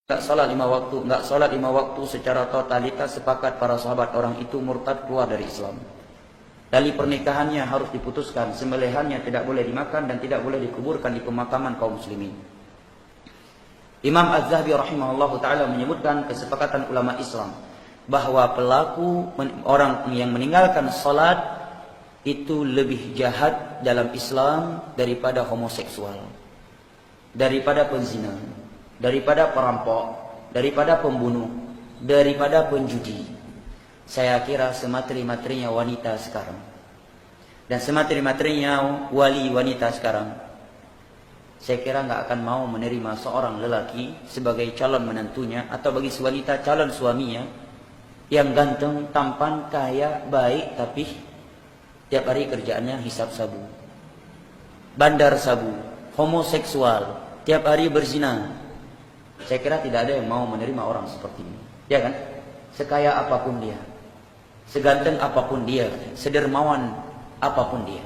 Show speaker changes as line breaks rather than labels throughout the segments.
Nggak salat 5 waktu secara totalitas, sepakat para sahabat orang itu murtad, keluar dari Islam. Tali pernikahannya harus diputuskan, sembelihannya tidak boleh dimakan dan tidak boleh dikuburkan di pemakaman kaum muslimin. Imam Az-Zahabi rahimahullah ta'ala menyebutkan kesepakatan ulama Islam bahwa pelaku orang yang meninggalkan salat itu lebih jahat dalam Islam daripada homoseksual, daripada penzina, daripada perampok, daripada pembunuh, daripada penjudi. Saya kira semateri-materinya wanita sekarang dan semateri-materinya wali wanita sekarang, saya kira nggak akan mau menerima seorang lelaki sebagai calon menantunya, atau bagi wanita calon suaminya yang ganteng, tampan, kaya, baik, tapi tiap hari kerjaannya hisap sabu, bandar sabu, homoseksual, tiap hari berzina. Saya kira tidak ada yang mau menerima orang seperti ini, ya kan? Sekaya apapun dia, seganteng apapun dia, sedermawan apapun dia,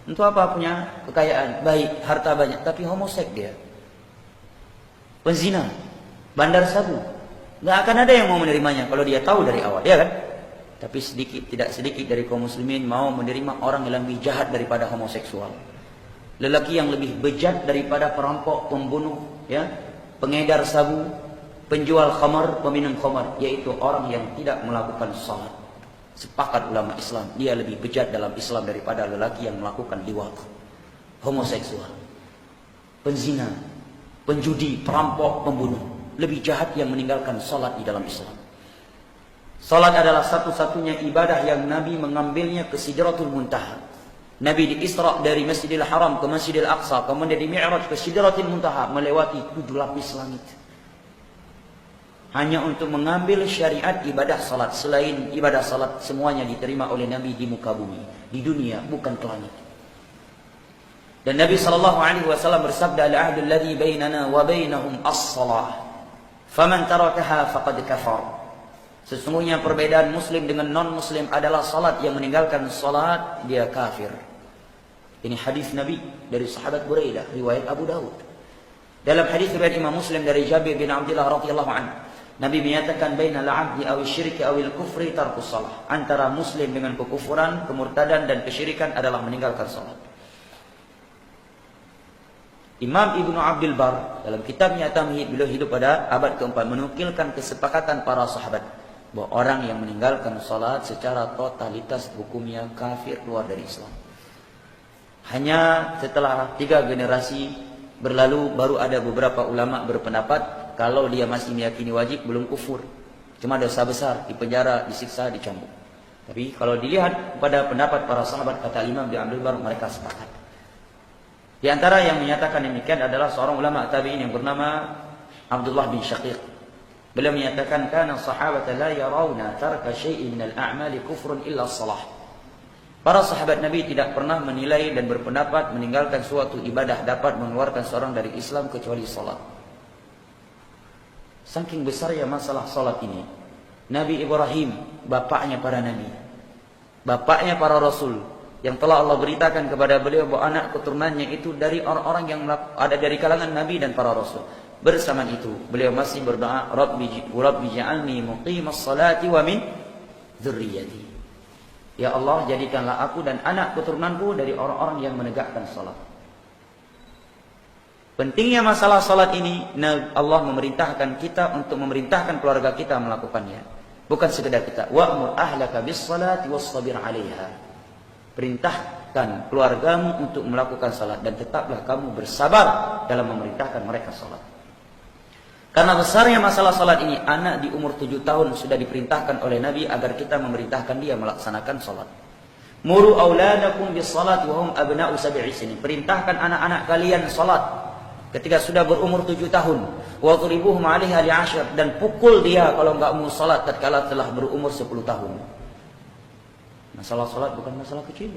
untuk apa punya kekayaan, baik, harta banyak, tapi homoseks dia, penzina, bandar sabu, nggak akan ada yang mau menerimanya kalau dia tahu dari awal, ya kan? Tapi tidak sedikit dari kaum muslimin mau menerima orang yang lebih jahat daripada homoseksual, lelaki yang lebih bejat daripada perampok, pembunuh, ya, pengedar sabu, penjual khamar, peminum khamar, yaitu orang yang tidak melakukan salat. Sepakat ulama Islam, dia lebih bejat dalam Islam daripada lelaki yang melakukan liwat, homoseksual, penzina, penjudi, perampok, pembunuh. Lebih jahat yang meninggalkan salat di dalam Islam. Salat adalah satu-satunya ibadah yang Nabi mengambilnya ke Sidratul Muntaha. Nabi di-Isra dari Masjidil Haram ke Masjidil Aqsa, kemudian di Mi'raj ke Sidratul Muntaha, melewati 7 lapis langit, hanya untuk mengambil syariat ibadah salat. Selain ibadah salat, semuanya diterima oleh Nabi di muka bumi, di dunia, bukan ke langit. Dan Nabi SAW bersabda, al-ahdul ladzi bainana wa bainahum as-salah, faman tarakaha faqad kafar. Sesungguhnya perbedaan muslim dengan non-muslim adalah salat. Yang meninggalkan salat, dia kafir. Ini hadis Nabi dari sahabat Buraidah, riwayat Abu Dawud. Dalam hadis riwayat Imam Muslim dari Jabir bin Abdullah radhiyallahu anhu, Nabi menyatakan bainal 'abdi awil syirki awil kufri tarkus salah. Antara muslim dengan kekufuran, kemurtadan dan kesyirikan adalah meninggalkan salat. Imam Ibnu Abdul Bar dalam kitabnya Tamhid, beliau hidup pada abad ke-4, menukilkan kesepakatan para sahabat bahwa orang yang meninggalkan salat secara totalitas hukumnya kafir, keluar dari Islam. Hanya setelah 3 generasi berlalu baru ada beberapa ulama berpendapat kalau dia masih meyakini wajib, belum kufur, cuma dosa besar, dipenjara, disiksa, dicambuk. Tapi kalau dilihat pada pendapat para sahabat, kata Imam Ibnu Abdul Bar, mereka sepakat. Di antara yang menyatakan demikian adalah seorang ulama tabi'in yang bernama Abdullah bin Syaqiq. Beliau menyatakan, kana sahabata la yarawna tarka syai'in minal a'mali kufrun illa salah. Para sahabat Nabi tidak pernah menilai dan berpendapat meninggalkan suatu ibadah dapat mengeluarkan seorang dari Islam kecuali salat. Saking besarnya masalah salat ini, Nabi Ibrahim, bapaknya para nabi, bapaknya para rasul, yang telah Allah beritakan kepada beliau bahwa anak keturunannya itu dari orang-orang yang ada dari kalangan nabi dan para rasul. Bersamaan itu beliau masih berdoa, Rabbi ja'alni muqimas salati wa min dzurriyyati. Ya Allah, jadikanlah aku dan anak keturunanku dari orang-orang yang menegakkan salat. Pentingnya masalah salat ini, Allah memerintahkan kita untuk memerintahkan keluarga kita melakukannya. Bukan sekedar kita, wa'mur ahlaka bis salati wastabir 'alaiha. Perintahkan keluargamu untuk melakukan salat dan tetaplah kamu bersabar dalam memerintahkan mereka salat. Karena besarnya masalah salat ini, anak di umur 7 tahun sudah diperintahkan oleh Nabi agar kita memerintahkan dia melaksanakan salat. Muru auladakum bis salati wa hum abna'u 7 sinin. Perintahkan anak-anak kalian salat ketika sudah berumur 7 tahun. Wa dhribuhum 'alaiha li'10, dan pukul dia kalau enggak mau salat tatkala telah berumur 10 tahun. Masalah salat bukan masalah kecil.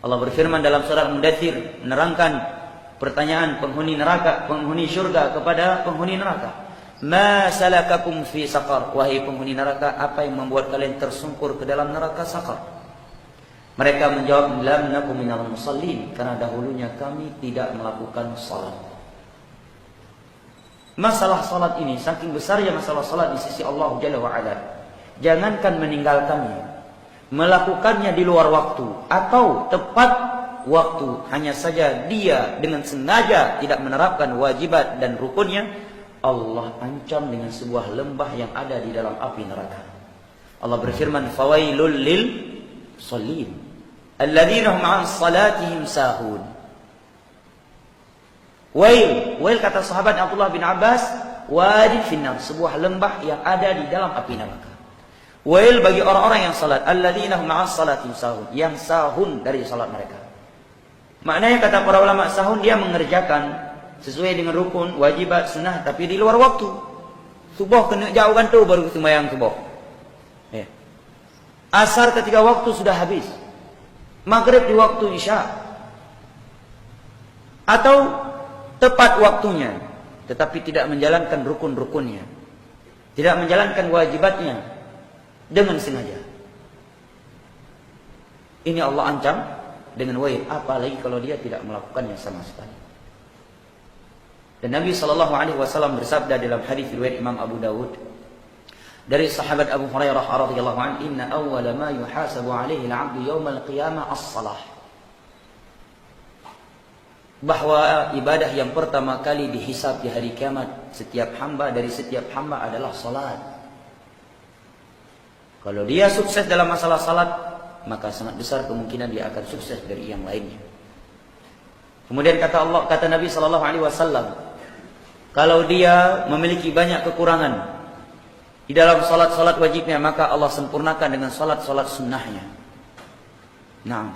Allah berfirman dalam surah Mudaththir menerangkan pertanyaan penghuni neraka, penghuni syurga kepada penghuni neraka. Ma salakakum fi saqar? Wahai penghuni neraka, apa yang membuat kalian tersungkur ke dalam neraka saqar? Mereka menjawab, lam nakum minal musallin, karena dahulunya kami tidak melakukan salat. masalah salat ini, saking besarnya masalah salat di sisi Allah Jalla wa'ala, jangankan meninggalkannya, melakukannya di luar waktu atau tepat waktu, hanya saja dia dengan sengaja tidak menerapkan wajibat dan rukunnya, Allah ancam dengan sebuah lembah yang ada di dalam api neraka. Allah berfirman, fawailul lil shallin alladzina hum 'an salatihim sahun. Wail kata sahabat Abdullah bin Abbas, wadi finnar, sebuah lembah yang ada di dalam api neraka. Wail bagi orang-orang yang salat, alladzina hum 'an salatihim sahun, yang sahun dari salat mereka. Maknanya kata para ulama, sahun dia mengerjakan sesuai dengan rukun, wajibat, sunnah, tapi di luar waktu. Subuh kena jauhkan tu baru sembahyang subuh. Ya. Asar ketika waktu sudah habis. Maghrib di waktu isya. Atau tepat waktunya, tetapi tidak menjalankan rukun-rukunnya. Tidak menjalankan wajibatnya dengan sengaja. Ini Allah ancam dengan wail, apalagi kalau dia tidak melakukannya sama sekali. Dan Nabi SAW bersabda dalam hadis riwayat Imam Abu Dawud dari sahabat Abu Hurairah radhiyallahu anhu, inna awwala ma yuhasabu alaihi al-'abdu yawmal qiyamah as-salah. Bahwa ibadah yang pertama kali dihisab di hari kiamat setiap hamba adalah salat. Kalau dia sukses dalam masalah salat, maka sangat besar kemungkinan dia akan sukses dari yang lainnya. Kemudian kata Nabi SAW, kalau dia memiliki banyak kekurangan di dalam salat-salat wajibnya, maka Allah sempurnakan dengan salat-salat sunnahnya. Nah,